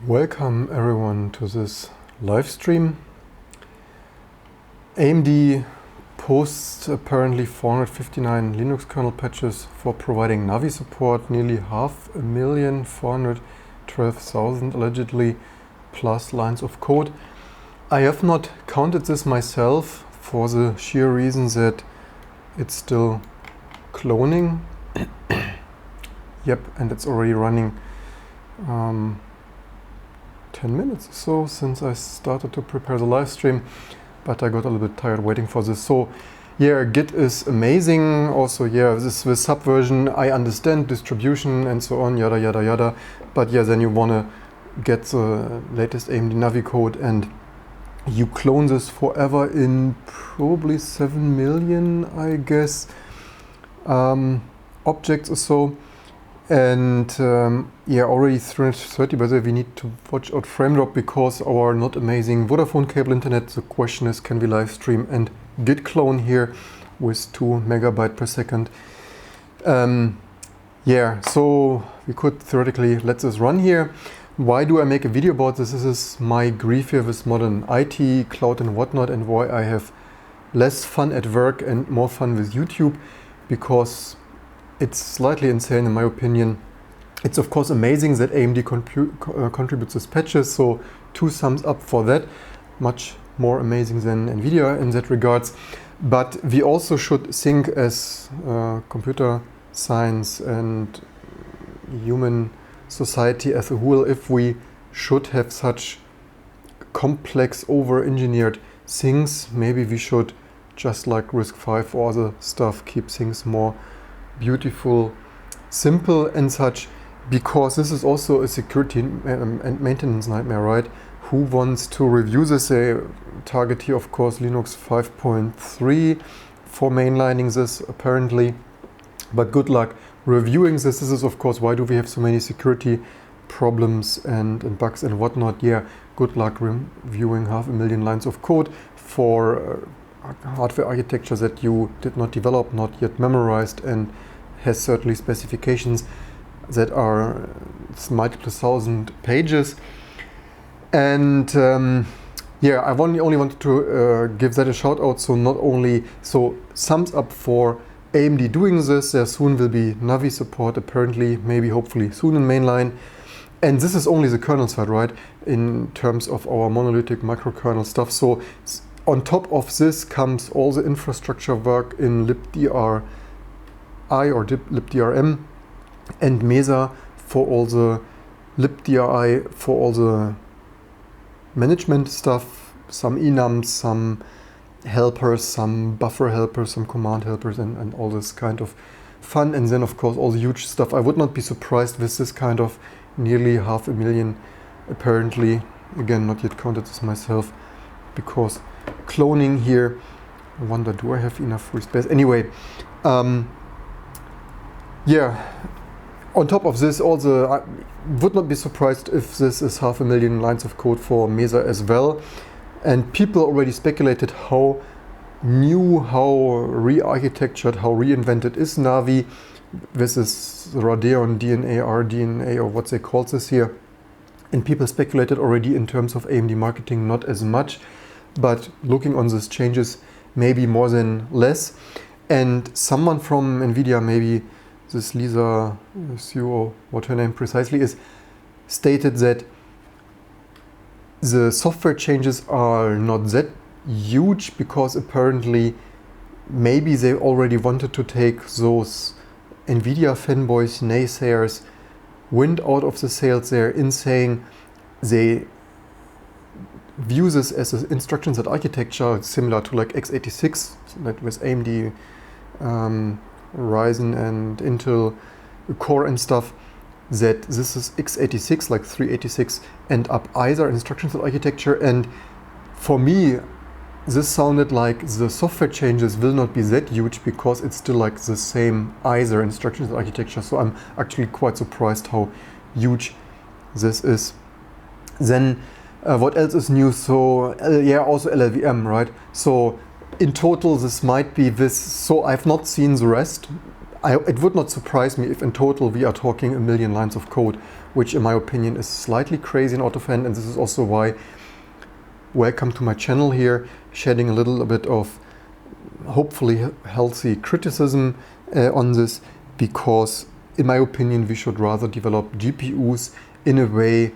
Welcome everyone to this live stream. AMD posts apparently 459 Linux kernel patches for providing Navi support, nearly 500,000, 412,000 allegedly plus lines of code. I have not counted this myself for the sheer reason that it's still cloning. Yep, and it's already running 10 minutes or so since I started to prepare the live stream, but I got a little bit tired waiting for this. So yeah, Git is amazing. Also, yeah, this with subversion, I understand distribution and so on, yada yada yada, but yeah, then you want to get the latest AMD Navi code and you clone this forever in probably 7 million, I guess, objects or so. And yeah, already 330, but we need to watch out frame drop because our not amazing Vodafone cable internet. The question is, can we live stream and git clone here with 2 megabyte per second? Yeah, so we could theoretically let this run here. Why do I make a video about this? This is my grief here with modern IT, cloud and whatnot, and why I have less fun at work and more fun with YouTube, because it's slightly insane in my opinion. It's of course amazing that AMD contributes these patches, so 2 thumbs up for that. Much more amazing than Nvidia in that regards. But we also should think as computer science and human society as a whole, if we should have such complex over-engineered things, maybe we should, just like RISC-V or other stuff, keep things more beautiful, simple and such, because this is also a security and maintenance nightmare, right? Who wants to review this? They target here, of course, Linux 5.3 for mainlining this apparently, but good luck reviewing this. This is, of course, why do we have so many security problems and bugs and whatnot? Yeah, good luck reviewing 500,000 lines of code for hardware architecture that you did not develop, not yet memorized, and has certainly specifications that are multiple thousand pages. And yeah, I only wanted to give that a shout out. So not only, so thumbs up for AMD doing this. There soon will be Navi support, apparently, maybe hopefully soon in mainline. And this is only the kernel side, right? In terms of our monolithic microkernel stuff. So on top of this comes all the infrastructure work in libdri or libdrm and Mesa for all the libdri, for all the management stuff, some enums, some helpers, some buffer helpers, some command helpers, and all this kind of fun. And then of course all the huge stuff. I would not be surprised with this kind of nearly 500,000 apparently. Again, not yet counted this myself, because cloning here, I wonder, do I have enough free space? Anyway, yeah, on top of this, also, I would not be surprised if this is 500,000 lines of code for Mesa as well. And people already speculated how new, how re-architectured, how reinvented is Navi. This is Radeon DNA, RDNA, or what they call this here. And people speculated already in terms of AMD marketing, not as much. But looking on these changes, maybe more than less. And someone from Nvidia, maybe this Lisa Sue, or what her name precisely is, stated that the software changes are not that huge, because apparently maybe they already wanted to take those Nvidia fanboys, naysayers, wind out of the sails there in saying they view this as an instruction set architecture similar to like x86, that with AMD, Ryzen and Intel Core and stuff, that this is x86, like 386 and up either instruction set architecture. And for me, this sounded like the software changes will not be that huge, because it's still like the same either instruction set architecture. So I'm actually quite surprised how huge this is. Then what else is new? So yeah, also LLVM, right? So in total, this might be this. So I've not seen the rest. it would not surprise me if in total we are talking 1 million lines of code, which in my opinion is slightly crazy and out of hand. And this is also why, welcome to my channel here, shedding a little bit of hopefully healthy criticism on this, because in my opinion we should rather develop GPUs in a way,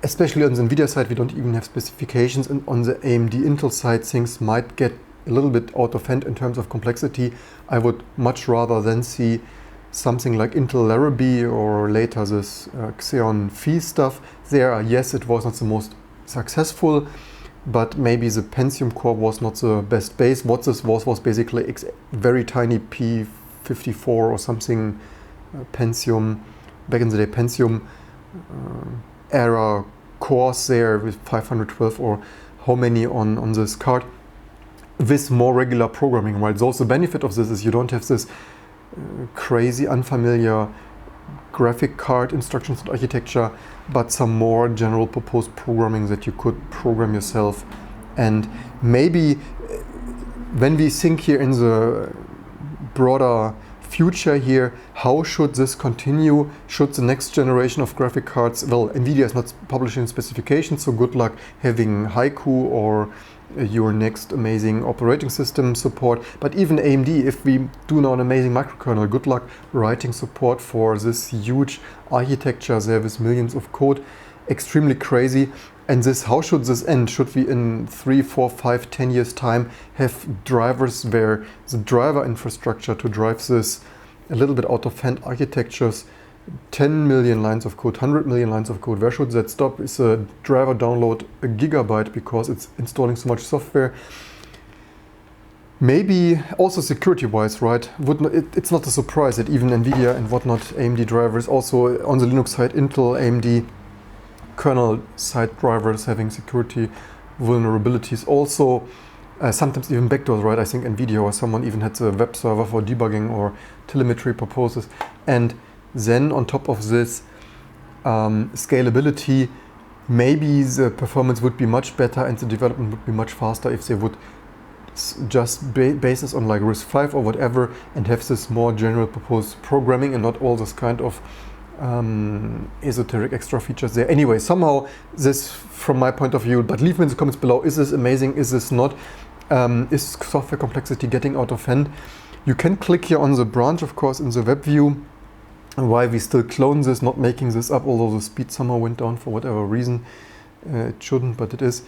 especially on the NVIDIA side we don't even have specifications, and on the AMD Intel side things might get a little bit out of hand in terms of complexity. I would much rather than see something like Intel Larrabee or later this Xeon Phi stuff there. Yes, it was not the most successful, but maybe the Pentium core was not the best base. What this was basically very tiny P54 or something Pentium, back in the day Pentium era cores there with 512 or how many on this card, with more regular programming, right? So the benefit of this is you don't have this crazy unfamiliar graphic card instructions and architecture, but some more general purpose programming that you could program yourself. And maybe when we think here in the broader future here, how should this continue? Should the next generation of graphic cards, well, NVIDIA is not publishing specifications, so good luck having Haiku or your next amazing operating system support. But even AMD, if we do now an amazing microkernel, good luck writing support for this huge architecture there with millions of code. Extremely crazy. And this, how should this end? Should we in 3, 4, 5, 10 years time have drivers where the driver infrastructure to drive this a little bit out of hand architectures, 10 million lines of code, 100 million lines of code, where should that stop? Is a driver download a gigabyte because it's installing so much software? Maybe also security-wise, right? It's not a surprise that even NVIDIA and whatnot, AMD drivers, also on the Linux side, Intel, AMD kernel side drivers having security vulnerabilities. Also, sometimes even backdoors, right? I think NVIDIA or someone even had a web server for debugging or telemetry purposes. And then on top of this, scalability, maybe the performance would be much better and the development would be much faster if they would just base this on like RISC-V or whatever and have this more general purpose programming and not all this kind of esoteric extra features there. Anyway, somehow this, from my point of view, but leave me in the comments below, is this amazing, is this not? Is software complexity getting out of hand? You can click here on the branch, of course, in the web view, why we still clone this, not making this up, although the speed somehow went down for whatever reason. It shouldn't, but it is.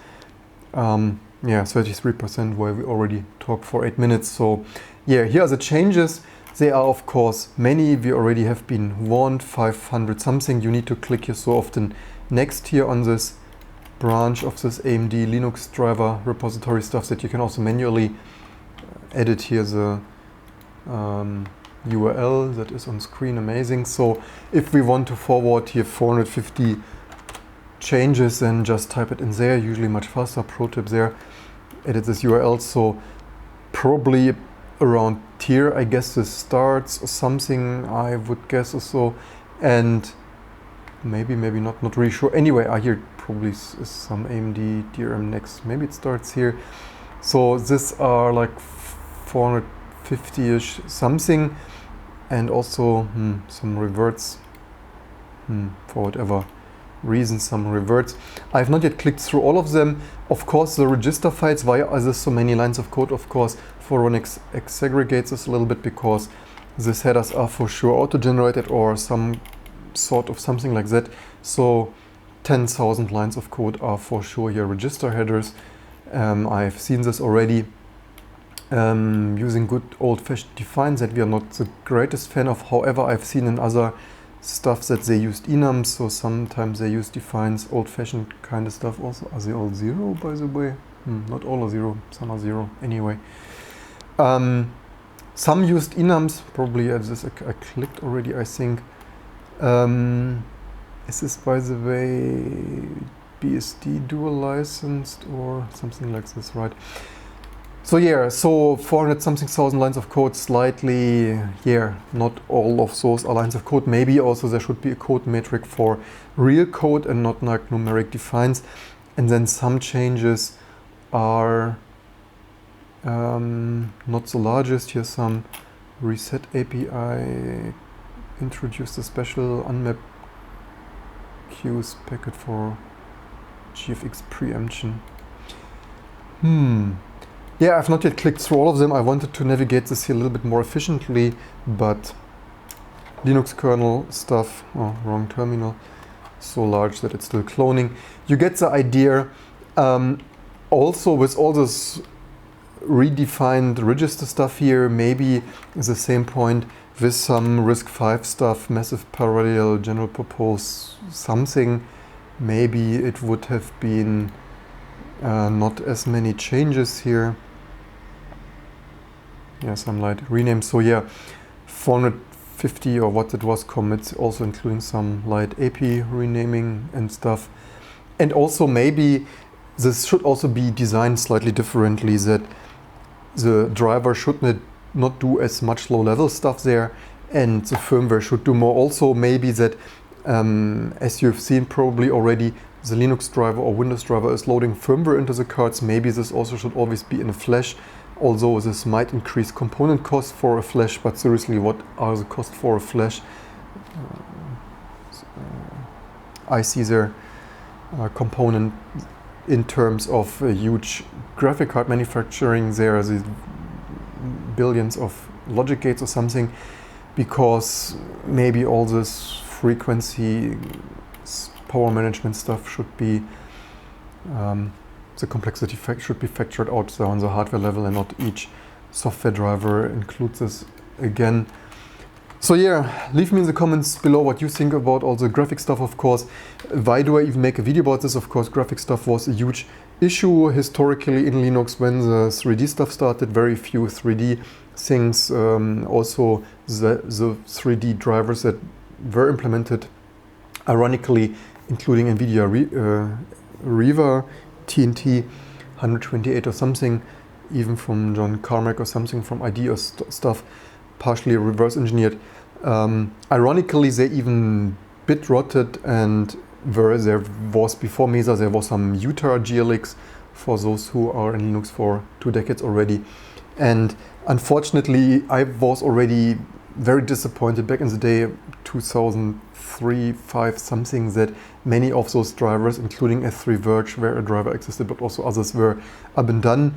Yeah, 33%, where we already talked for 8 minutes. So yeah, here are the changes. They are, of course, many. We already have been warned, 500 something. You need to click here so often next here on this branch of this AMD Linux driver repository stuff that you can also manually edit here the URL that is on screen. Amazing. So if we want to forward here 450 changes, then just type it in there, usually much faster. Pro tip there, edit this URL. So probably around here, I guess this starts or something, I would guess or so, and maybe not really sure. Anyway, I hear probably some AMD DRM next, maybe it starts here. So these are like 450-ish something, and also some reverts for whatever reason, some reverts. I have not yet clicked through all of them. Of course, the register files, why are there so many lines of code? Of course, Foronix segregates this a little bit because these headers are for sure auto-generated or some sort of something like that. So 10,000 lines of code are for sure here register headers. I've seen this already using good old-fashioned defines that we are not the greatest fan of. However, I've seen in other stuff that they used enums, so sometimes they use defines, old-fashioned kind of stuff also. Are they all 0, by the way? Not all are 0, some are 0. Anyway, some used enums, probably I clicked already, I think. Is this, by the way, BSD dual licensed or something like this, right? So yeah, so 400 something thousand lines of code, slightly, yeah, not all of those are lines of code. Maybe also there should be a code metric for real code and not like numeric defines. And then some changes are not the largest. Here's some Reset API introduced a special unmapped queues packet for GFX preemption. Yeah, I've not yet clicked through all of them. I wanted to navigate this here a little bit more efficiently, but Linux kernel stuff, oh, wrong terminal, so large that it's still cloning. You get the idea. Also, with all this redefined register stuff here, maybe at the same point with some RISC-V stuff, massive parallel, general purpose something, maybe it would have been not as many changes here. Yeah, some light rename. So yeah, 450 or what it was commits, also including some light AP renaming and stuff. And also maybe this should also be designed slightly differently, that the driver should not do as much low-level stuff there, and the firmware should do more. Also maybe that, as you've seen probably already, the Linux driver or Windows driver is loading firmware into the cards. Maybe this also should always be in a flash, although this might increase component costs for a flash, but seriously, what are the costs for a flash? I see their component in terms of a huge graphic card manufacturing. There are these billions of logic gates or something, because maybe all this frequency power management stuff should be, the complexity should be factored out there on the hardware level, and not each software driver includes this again. So yeah, leave me in the comments below what you think about all the graphic stuff, of course. Why do I even make a video about this? Of course, graphic stuff was a huge issue historically in Linux when the 3D stuff started. Very few 3D things. Also, the 3D drivers that were implemented, ironically, including NVIDIA Riva, TNT 128 or something, even from John Carmack or something from ID or stuff, partially reverse engineered. Ironically, they even bit rotted, and where there was before Mesa, there was some Utah GLX for those who are in Linux for 2 decades already. And unfortunately, I was already very disappointed back in the day, 2003, 5 something, that many of those drivers, including S3 Verge, where a driver existed, but also others, were up and done.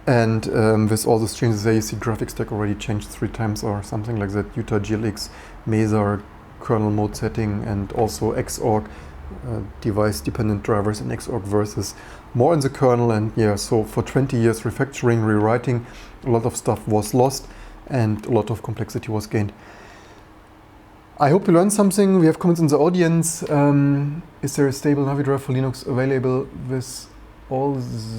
And with all those changes there, you see graphics stack already changed 3 times or something like that. Utah GLX, Mesa, kernel mode setting, and also Xorg, device-dependent drivers in Xorg versus more in the kernel. And yeah, so for 20 years refactoring, rewriting, a lot of stuff was lost and a lot of complexity was gained. I hope you learned something. We have comments in the audience. Is there a stable Navi driver for Linux available with all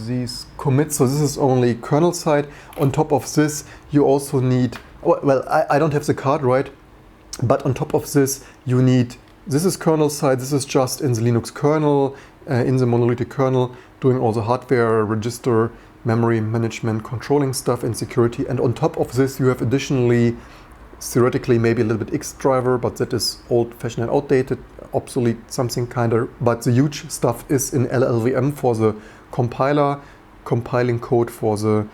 these commits? So this is only kernel side. On top of this, you also need, well, I don't have the card, right? But on top of this, you need, this is kernel side, this is just in the Linux kernel, in the monolithic kernel, doing all the hardware, register, memory management, controlling stuff, and security. And on top of this, you have additionally, theoretically, maybe a little bit X driver, but that is old-fashioned and outdated, obsolete, something kind of. But the huge stuff is in LLVM for the compiler, compiling code for the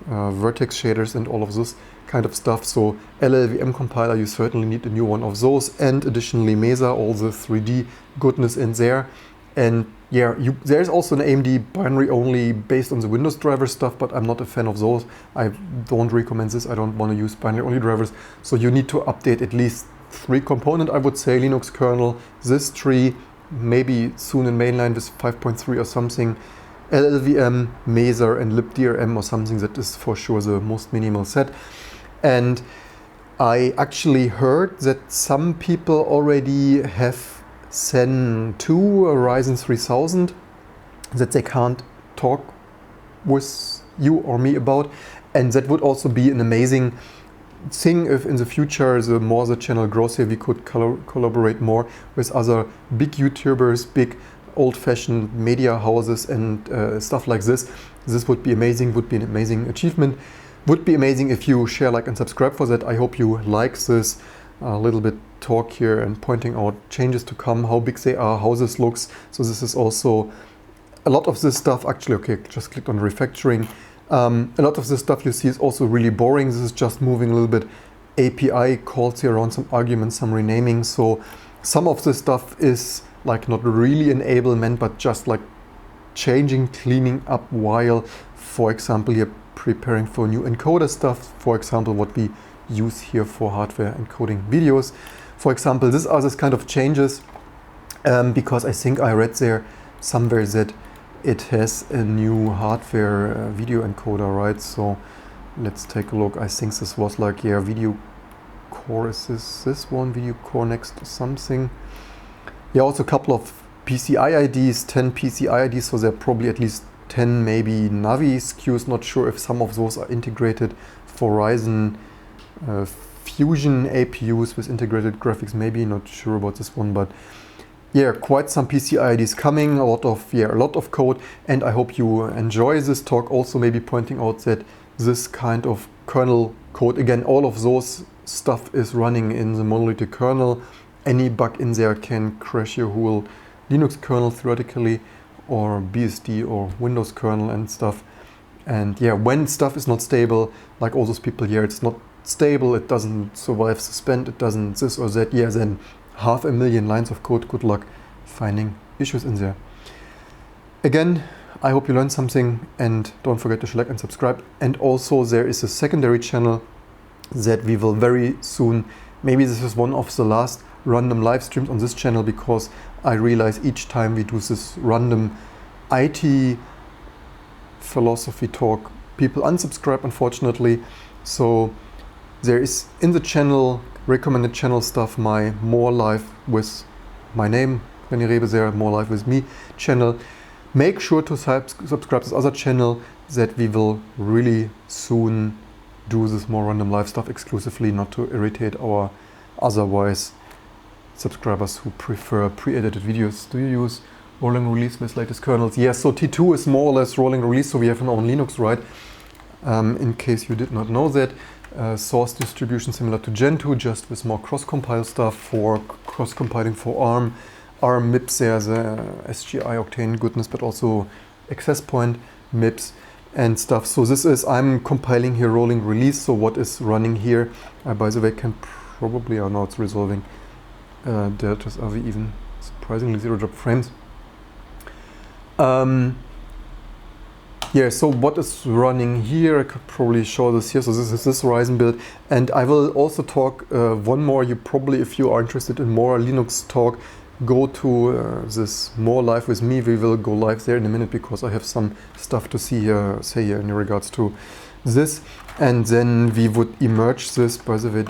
vertex shaders and all of this kind of stuff. So LLVM compiler, you certainly need a new one of those, and additionally Mesa, all the 3D goodness in there. And yeah, there's also an AMD binary only based on the Windows driver stuff, but I'm not a fan of those. I don't recommend this. I don't want to use binary only drivers. So you need to update at least 3 components, I would say. Linux kernel, this tree, maybe soon in mainline with 5.3 or something, LLVM, Mesa, and libdrm or something. That is for sure the most minimal set. And I actually heard that some people already have Zen 2 or Ryzen 3000 that they can't talk with you or me about, and that would also be an amazing thing if in the future, the more the channel grows here, we could collaborate more with other big YouTubers, big old-fashioned media houses and stuff like this. This would be amazing, would be an amazing achievement. Would be amazing if you share, like, and subscribe for that. I hope you like this little bit talk here and pointing out changes to come, how big they are, how this looks. So this is also a lot of this stuff. Actually, okay, just clicked on refactoring. A lot of this stuff you see is also really boring. This is just moving a little bit API calls here around, some arguments, some renaming. So some of the stuff is like not really enablement, but just like changing, cleaning up while, for example, you're preparing for new encoder stuff. For example, what we use here for hardware encoding videos. For example, these are this kind of changes because I think I read there somewhere that it has a new hardware video encoder, right? So let's take a look. I think this was like, yeah, video core. Is this one? Video core next to something. Yeah, also a couple of PCI IDs, 10 PCI IDs, so there are probably at least 10 maybe Navi SKUs. Not sure if some of those are integrated for Ryzen Fusion APUs with integrated graphics, maybe, not sure about this one, but yeah, quite some PCI IDs coming, a lot of code, and I hope you enjoy this talk. Also maybe pointing out that this kind of kernel code, again, all of those stuff is running in the monolithic kernel. Any bug in there can crash your whole Linux kernel theoretically, or BSD or Windows kernel and stuff. And yeah, when stuff is not stable, like all those people here, it's not stable, it doesn't survive suspend, it doesn't this or that, yeah, then 500,000 lines of code, good luck finding issues in there. Again, I hope you learned something, and don't forget to like and subscribe. And also there is a secondary channel that we will very soon, maybe this is one of the last random live streams on this channel, because I realize each time we do this random IT philosophy talk, people unsubscribe, unfortunately. So there is in the channel, recommended channel stuff, my More Life with my name, René Rebe, there, More Life with Me channel. Make sure to subscribe to this other channel, that we will really soon do this more random live stuff exclusively, not to irritate our otherwise subscribers who prefer pre-edited videos. Do you use rolling release with latest kernels? Yes, so T2 is more or less rolling release, so we have an own Linux, right? In case you did not know that. Source distribution similar to Gentoo, just with more cross-compile stuff for cross-compiling for ARM. ARM MIPS, there's a SGI Octane goodness, but also access point MIPS and stuff. So this is, I'm compiling here rolling release, so what is running here, by the way, can probably, oh no, it's resolving deltas. Are we even surprisingly zero drop frames? Yeah, so what is running here, I could probably show this here. So this is this Ryzen build, and I will also talk one more. You probably, if you are interested in more Linux talk, go to this More Live with Me. We will go live there in a minute, because I have some stuff to say here in regards to this. And then we would emerge this. By the way,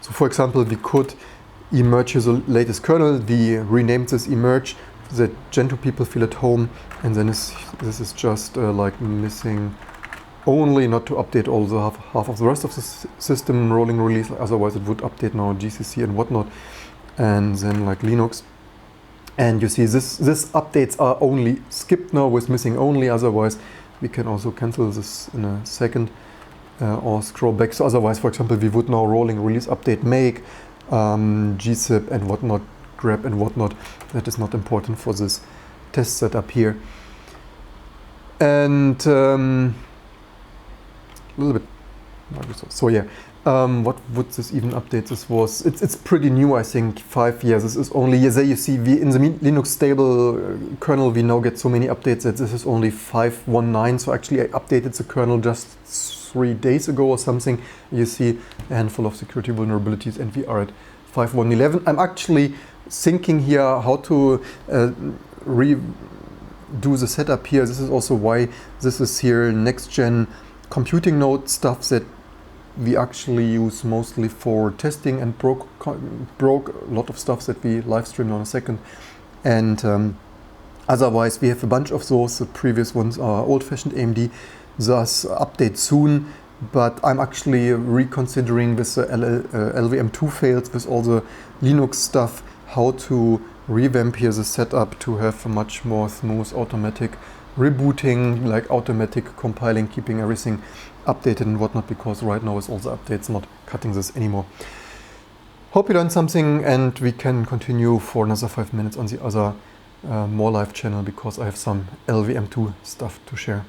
so for example, we could emerge the latest kernel. We renamed this emerge, that Gentoo people feel at home, and then this is just like missing only, not to update all the half of the rest of the system rolling release, otherwise it would update now GCC and whatnot, and then like Linux. And you see this updates are only skipped now with missing only, otherwise we can also cancel this in a second or scroll back. So otherwise, for example, we would now rolling release update make, gzip and whatnot, grep and whatnot. That is not important for this test setup here. And a little bit Microsoft. So yeah, what would this even update? This was, it's pretty new, I think, 5 years. This is only, there you see, we in the Linux stable kernel, we now get so many updates that this is only 5.19. So actually I updated the kernel just 3 days ago or something. You see a handful of security vulnerabilities, and we are at 5.1.11. I'm actually thinking here how to redo the setup here. This is also why this is here next gen computing node stuff that we actually use mostly for testing, and broke a lot of stuff that we live streamed on a second. And otherwise we have a bunch of those. The previous ones are old-fashioned AMD, thus update soon. But I'm actually reconsidering with the LVM2 fails, with all the Linux stuff, how to revamp here the setup to have a much more smooth automatic rebooting, like automatic compiling, keeping everything updated and whatnot, because right now with all the updates not cutting this anymore. Hope you learned something, and we can continue for another 5 minutes on the other More Live channel, because I have some LVM2 stuff to share.